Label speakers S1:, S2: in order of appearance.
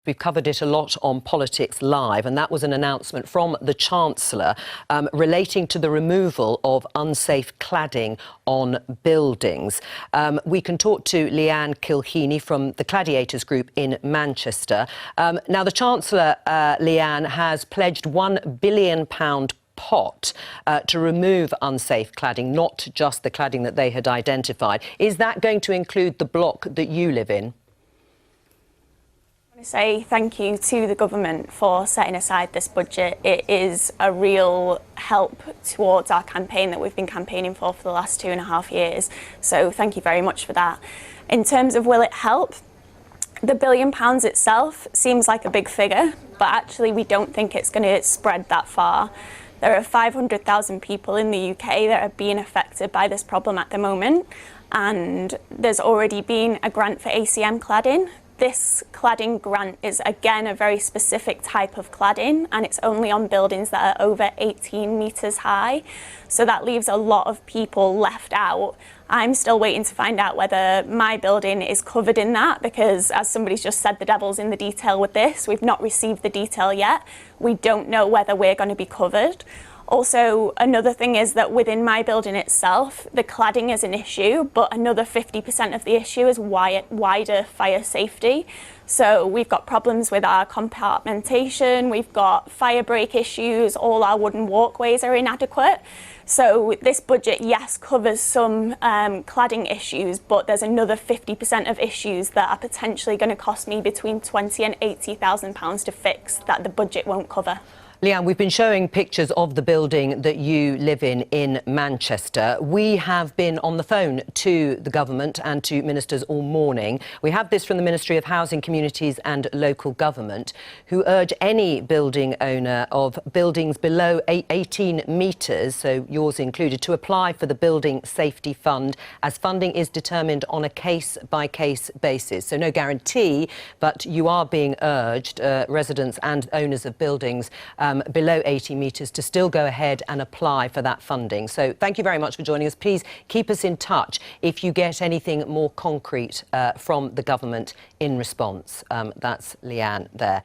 S1: We've covered it a lot on Politics Live, and that was an announcement from the Chancellor relating to the removal of unsafe cladding on buildings. We can talk to Leanne Kilheeney from the Cladiators group in Manchester. Now, the Chancellor, Leanne, has pledged £1 billion pot to remove unsafe cladding, not just the cladding that they had identified. Is that going to include the block that you live in?
S2: I say thank you to the government for setting aside this budget. It is a real help towards our campaign that we've been campaigning for the last 2.5 years. So thank you very much for that. In terms of will it help, the £1 billion itself seems like a big figure, but actually we don't think it's going to spread that far. There are 500,000 people in the UK that are being affected by this problem at the moment, and there's already been a grant for ACM cladding. This cladding grant is again a very specific type of cladding, and it's only on buildings that are over 18 metres high. So that leaves a lot of people left out. I'm still waiting to find out whether my building is covered in that, because as somebody's just said, the devil's in the detail with this. We've not received the detail yet. We don't know whether we're going to be covered. Also, another thing is that within my building itself, the cladding is an issue, but another 50% of the issue is wider fire safety. So we've got problems with our compartmentation, we've got fire break issues, all our wooden walkways are inadequate. So this budget, yes, covers some cladding issues, but there's another 50% of issues that are potentially going to cost me between £20,000 and £80,000 to fix that the budget won't cover.
S1: Leanne, we've been showing pictures of the building that you live in Manchester. We have been on the phone to the government and to ministers all morning. We have this from the Ministry of Housing, Communities and Local Government, who urge any building owner of buildings below 18 metres, so yours included, to apply for the Building Safety Fund, as funding is determined on a case-by-case basis. So no guarantee, but you are being urged, residents and owners of buildings below 80 metres, to still go ahead and apply for that funding. So thank you very much for joining us. Please keep us in touch if you get anything more concrete from the government in response. That's Leanne there.